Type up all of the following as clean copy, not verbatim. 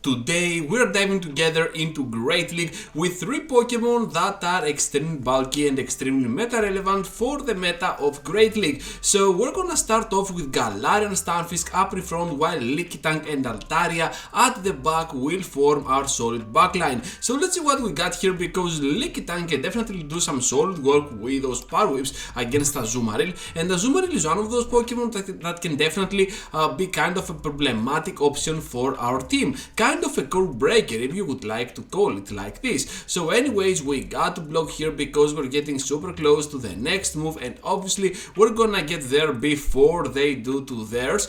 Today we're diving together into Great League with 3 Pokemon that are extremely bulky and extremely meta relevant for the meta of Great League. So we're gonna start off with Galarian Stunfisk up in front, while Lickitung and Altaria at the back will form our solid backline. So let's see what we got here, because Lickitung can definitely do some solid work with those power whips against Azumarill, and Azumarill is one of those Pokemon that can definitely be kind of a problematic option for our team. Kind of a curve breaker, if you would like to call it like this. So anyways, we got to block here because we're getting super close to the next move, and obviously we're gonna get there before they do to theirs,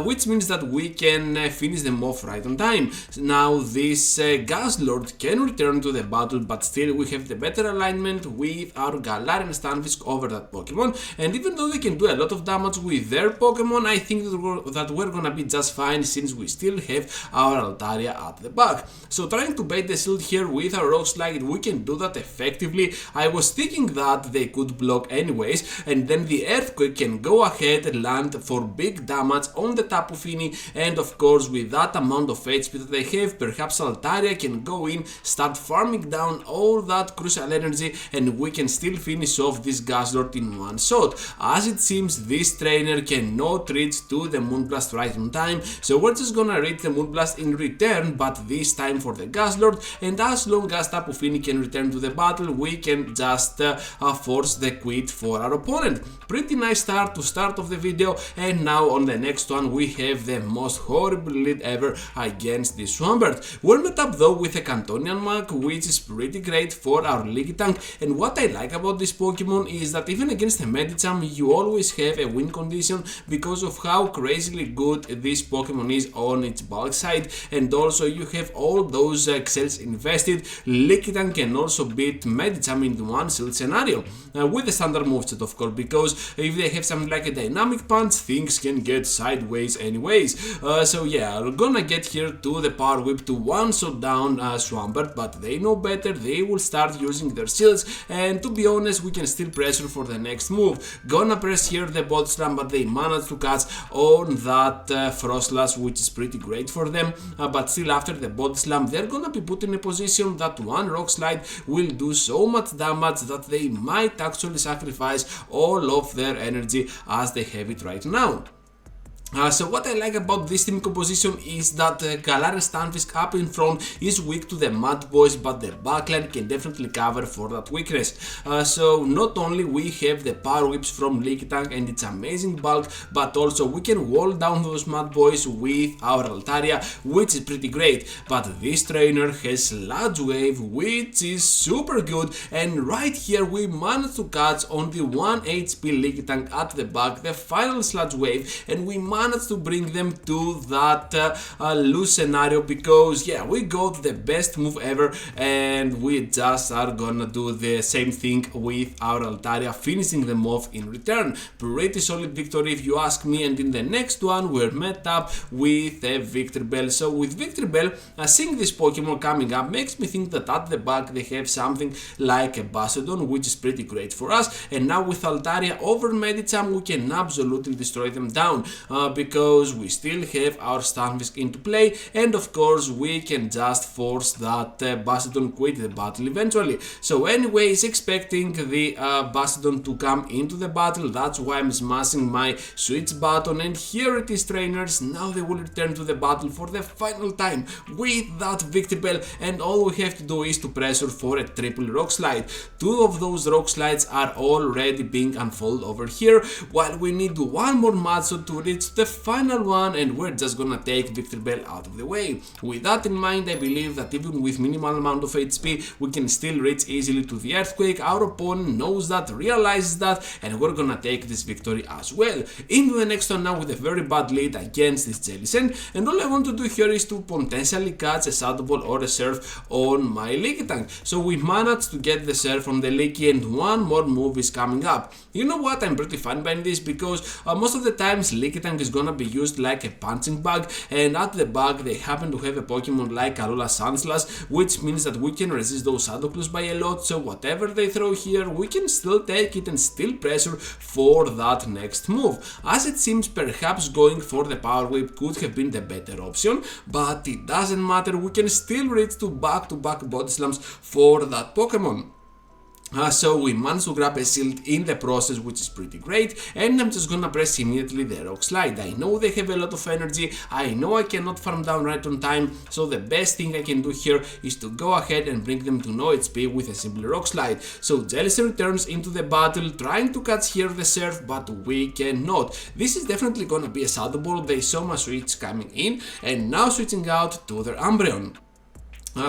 which means that we can finish them off right on time. Now this Guzzlord can return to the battle, but still we have the better alignment with our Galarian Stunfisk over that Pokemon, and even though they can do a lot of damage with their Pokemon, I think that we're gonna be just fine, since we still have our Altaria at the back. So trying to bait the shield here with our Rock Slide, we can do that effectively. I was thinking that they could block anyways, and then the Earthquake can go ahead and land for big damage on the Tapu Fini, and of course with that amount of HP that they have, perhaps Altaria can go in, start farming down all that crucial energy, and we can still finish off this Guzzlord in one shot. As it seems, this trainer cannot reach to the Moonblast right on time, so we're just gonna reach the Moonblast in return, but this time for the Guzzlord, and as long as Tapu Fini can return to the battle, we can just force the quit for our opponent. Pretty nice start to start of the video, and now on the next one we have the most horrible lead ever against this Swampert. We're met up though with a Cantonian Mach, which is pretty great for our Lickitung, and what I like about this Pokemon is that even against a Medicham you always have a win condition because of how crazily good this Pokemon is on its bulk side, and also you have all those cells invested. Lickitung can also beat Medicham in one shield scenario with the standard moveset, of course, because if they have something like a dynamic punch, things can get sideways anyways. So yeah, we're gonna get here to the power whip to one shot down Swampert, but they know better. They will start using their shields, and to be honest, we can still pressure for the next move. Gonna press here the Body Slam, but they managed to catch on that Frost Slash, which is pretty great for them, but still after the Body Slam they're gonna be put in a position that one Rock Slide will do so much damage that they might actually sacrifice all of their energy as they have it right now. So what I like about this team composition is that Galarian Stunfisk up in front is weak to the Mud Boys, but the backline can definitely cover for that weakness. So not only we have the power whips from Lickitung and its amazing bulk, but also we can wall down those Mud Boys with our Altaria, which is pretty great. But this trainer has Sludge Wave, which is super good, and right here we managed to catch on the 1 HP Lickitung at the back, the final Sludge Wave, and we managed to bring them to that lose scenario, because yeah, we got the best move ever, and we just are gonna do the same thing with our Altaria, finishing them off in return. Pretty solid victory if you ask me, and in the next one we're met up with a Victreebel. So with Victreebel, seeing this Pokemon coming up makes me think that at the back they have something like a Bastiodon, which is pretty great for us, and now with Altaria over Medicham we can absolutely destroy them down, because we still have our Stunfisk into play, and of course we can just force that Bastiodon quit the battle eventually. So anyways, expecting the Bastiodon to come into the battle, that's why I'm smashing my switch button, and here it is, trainers. Now they will return to the battle for the final time with that Victreebel, and all we have to do is to pressure for a triple Rock Slide. 2 of those Rock Slides are already being unfolded over here, while we need one more Matzo to reach the final one, and we're just gonna take Victreebel out of the way. With that in mind, I believe that even with minimal amount of HP we can still reach easily to the Earthquake. Our opponent knows that, realizes that, and we're gonna take this victory as well. Into the next one now with a very bad lead against this Jellicent, and all I want to do here is to potentially catch a Shadow Ball or a Surf on my Lickitung. So we managed to get the Surf from the Licky, and one more move is coming up. You know what, I'm pretty fine by this, because most of the times Lickitung is is gonna be used like a punching bag, and at the back they happen to have a Pokemon like Alola Sandslash, which means that we can resist those Shadow Claws by a lot, so whatever they throw here, we can still take it and still pressure for that next move. As it seems, perhaps going for the Power Whip could have been the better option, but it doesn't matter, we can still reach to back-to-back Body Slams for that Pokemon. So we managed to grab a shield in the process, which is pretty great, and I'm just gonna press immediately the Rock Slide. I know they have a lot of energy, I know I cannot farm down right on time, so the best thing I can do here is to go ahead and bring them to no HP with a simple Rock Slide. So Jealousy returns into the battle, trying to catch here the Surf, but we cannot. This is definitely gonna be a Shadow Ball. They saw my switch coming in, and now switching out to their Umbreon.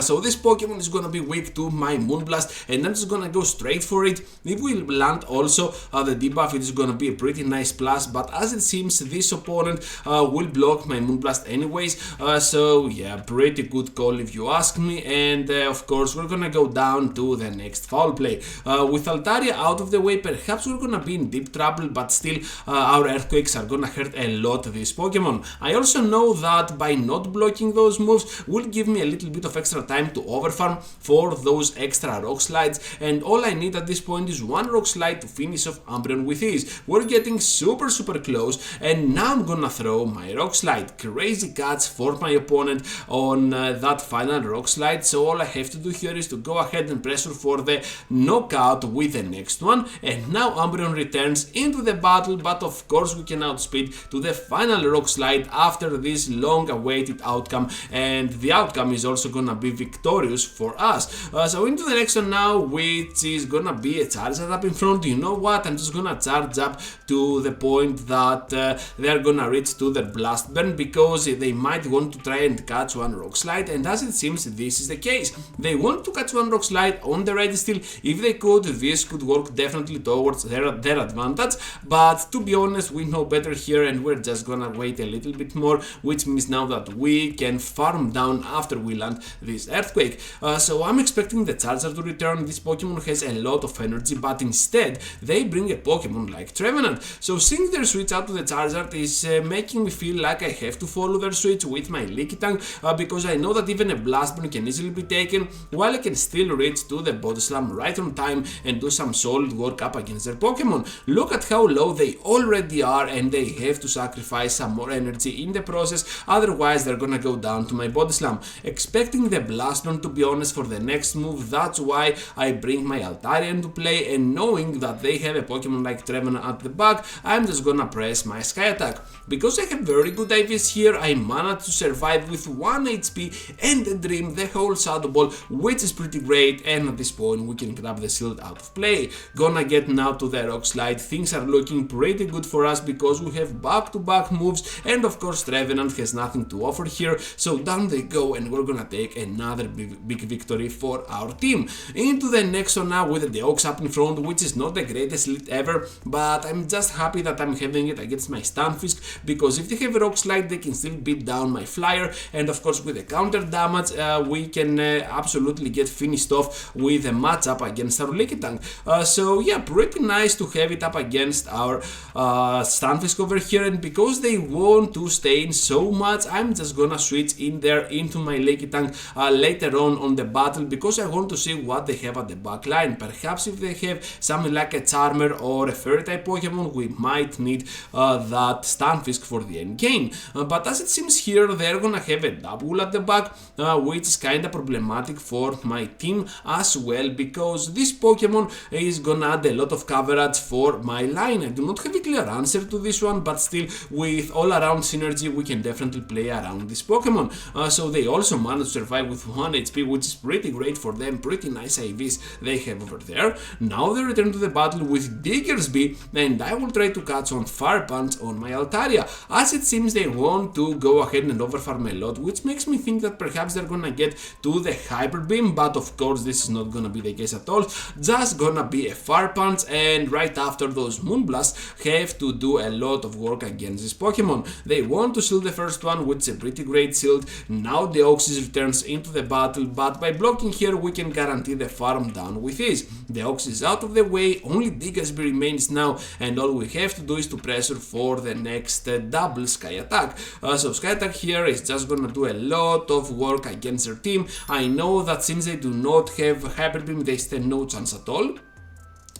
So this Pokemon is gonna be weak to my Moonblast, and I'm just gonna go straight for it. If we land also the debuff, it is gonna be a pretty nice plus, but as it seems this opponent will block my Moonblast anyways, so yeah, pretty good call if you ask me. And of course we're gonna go down to the next foul play. With Altaria out of the way, perhaps we're gonna be in deep trouble, but still our Earthquakes are gonna hurt a lot this Pokemon. I also know that by not blocking those moves will give me a little bit of extra time to overfarm for those extra Rock Slides, and all I need at this point is one Rock Slide to finish off Umbreon with ease. We're getting super close, and now I'm gonna throw my Rock Slide. Crazy catch for my opponent on that final Rock Slide, so all I have to do here is to go ahead and pressure for the knockout with the next one, and now Umbreon returns into the battle, but of course we can outspeed to the final Rock Slide after this long awaited outcome, and the outcome is also gonna be victorious for us. So into the next one now, which is gonna be a Charizard up in front. You know what, I'm just gonna charge up to the point that they're gonna reach to their Blast Burn, because they might want to try and catch one Rock Slide, and as it seems this is the case. They want to catch one Rock Slide on the right still. If they could, this could work definitely towards their advantage, but to be honest we know better here, and we're just gonna wait a little bit more, which means now that we can farm down after we land this Earthquake. So I'm expecting the Charizard to return. This Pokemon has a lot of energy, but instead they bring a Pokemon like Trevenant. So seeing their switch out to the Charizard is making me feel like I have to follow their switch with my Leaky Tank, because I know that even a Blast Burn can easily be taken, while I can still reach to the Body Slam right on time and do some solid work up against their Pokemon. Look at how low they already are, and they have to sacrifice some more energy in the process, otherwise they're gonna go down to my Body Slam. Expecting the Blast Burn, to be honest, for the next move, that's why I bring my Altaria into play, and knowing that they have a Pokemon like Trevenant at the back, I'm just gonna press my Sky Attack. Because I have very good IVs here, I managed to survive with 1 HP and a Dream the whole Shadow Ball, which is pretty great, and at this point we can grab the shield out of play. Gonna get now to the Rock Slide. Things are looking pretty good for us because we have back-to-back moves, and of course Trevenant has nothing to offer here, so down they go, and we're gonna take another big victory for our team. Into the next one now with the Deox up in front, which is not the greatest lead ever, but I'm just happy that I'm having it against my Stunfisk, because if they have a Rock Slide they can still beat down my Flyer, and of course with the counter damage we can absolutely get finished off with a matchup against our Leaky Tank. So yeah, pretty nice to have it up against our Stunfisk over here, and because they want to stay in so much, I'm just gonna switch in there into my Leaky Tank later on the battle, because I want to see what they have at the back line. Perhaps if they have something like a Charmer or a Fairy type Pokemon, we might need that Stunfisk for the end game. But as it seems here, they're gonna have a double at the back, which is kinda problematic for my team as well, because this Pokemon is gonna add a lot of coverage for my line. I do not have a clear answer to this one, but still with all around synergy we can definitely play around this Pokemon. So they also managed to survive with 1 HP, which is pretty great for them. Pretty nice IVs they have over there. Now they return to the battle with Diggersby, and I will try to catch on Fire Punch on my Altaria. As it seems they want to go ahead and overfarm a lot, which makes me think that perhaps they're gonna get to the Hyper Beam, but of course this is not gonna be the case at all. Just gonna be a Fire Punch, and right after those Moonblasts have to do a lot of work against this Pokemon. They want to shield the first one, which is a pretty great shield. Now the Deoxys returns into the battle, but by blocking here we can guarantee the farm down with ease. The Ox is out of the way, only Diggersby remains now, and all we have to do is to pressure for the next double Sky Attack. So Sky Attack here is just gonna do a lot of work against their team. I know that since they do not have Hyper Beam, they stand no chance at all.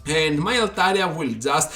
And my Altaria will just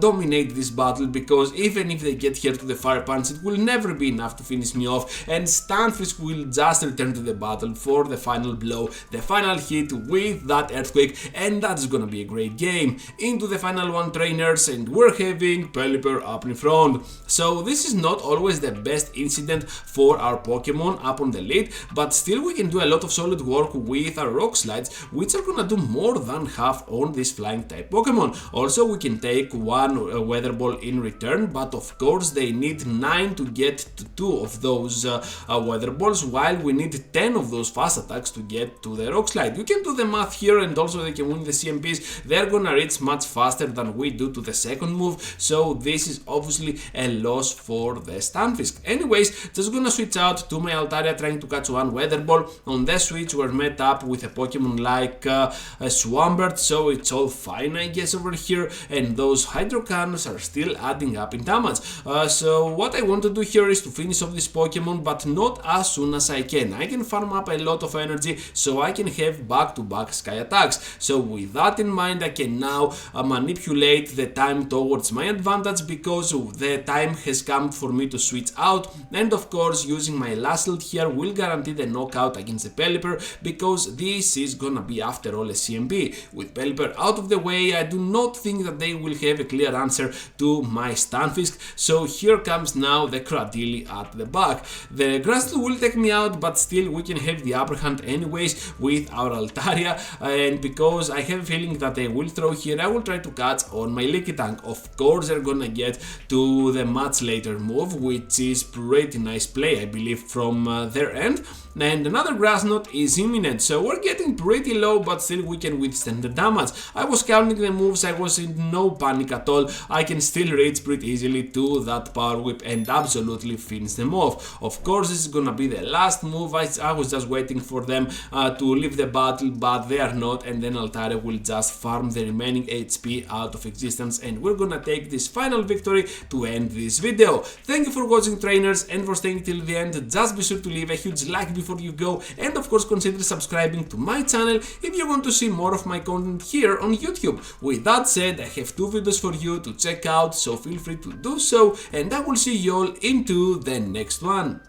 dominate this battle, because even if they get here to the Fire Punch, it will never be enough to finish me off, and Stunfisk will just return to the battle for the final blow, the final hit with that Earthquake, and that's gonna be a great game. Into the final one, trainers, and we're having Pelipper up in front. So this is not always the best incident for our Pokemon up on the lead, but still we can do a lot of solid work with our Rock Slides, which are gonna do more than half on this flying type Pokemon. Also we can take one Weather Ball in return, but of course they need 9 to get to 2 of those Weather Balls, while we need 10 of those fast attacks to get to the Rock Slide. You can do the math here, and also they can win the CMPs. They're gonna reach much faster than we do to the second move, so this is obviously a loss for the Stunfisk. Anyways, just gonna switch out to my Altaria trying to catch one Weather Ball. On the switch we're met up with a Pokemon like a Swampert, so it's all fine I guess over here, and those Hydro Cannons are still adding up in damage. So what I want to do here is to finish off this Pokemon, but not as soon as I can. I can farm up a lot of energy so I can have back-to-back Sky Attacks. So with that in mind, I can now manipulate the time towards my advantage, because the time has come for me to switch out, and of course using my last ult here will guarantee the knockout against the Pelipper, because this is gonna be after all a CMP. With Pelipper out of the way, I do not think that they will have a clear answer to my Stunfisk, so here comes now the Cradily at the back. The Grassl will take me out, but still we can have the upper hand anyways with our Altaria, and because I have a feeling that they will throw here, I will try to catch on my Leaky Tank. Of course they're gonna get to the much later move, which is pretty nice play I believe from their end. And another Grass Knot is imminent, so we're getting pretty low, but still we can withstand the damage. I was counting the moves, I was in no panic at all. I can still reach pretty easily to that Power Whip and absolutely finish them off. Of course this is gonna be the last move. I was just waiting for them to leave the battle, but they are not, and then Altaria will just farm the remaining HP out of existence, and we're gonna take this final victory to end this video. Thank you for watching, trainers, and for staying till the end. Just be sure to leave a huge like before you go, and of course consider subscribing to my channel if you want to see more of my content here on YouTube. With that said, I have 2 videos for you to check out, so feel free to do so, and I will see you all into the next one.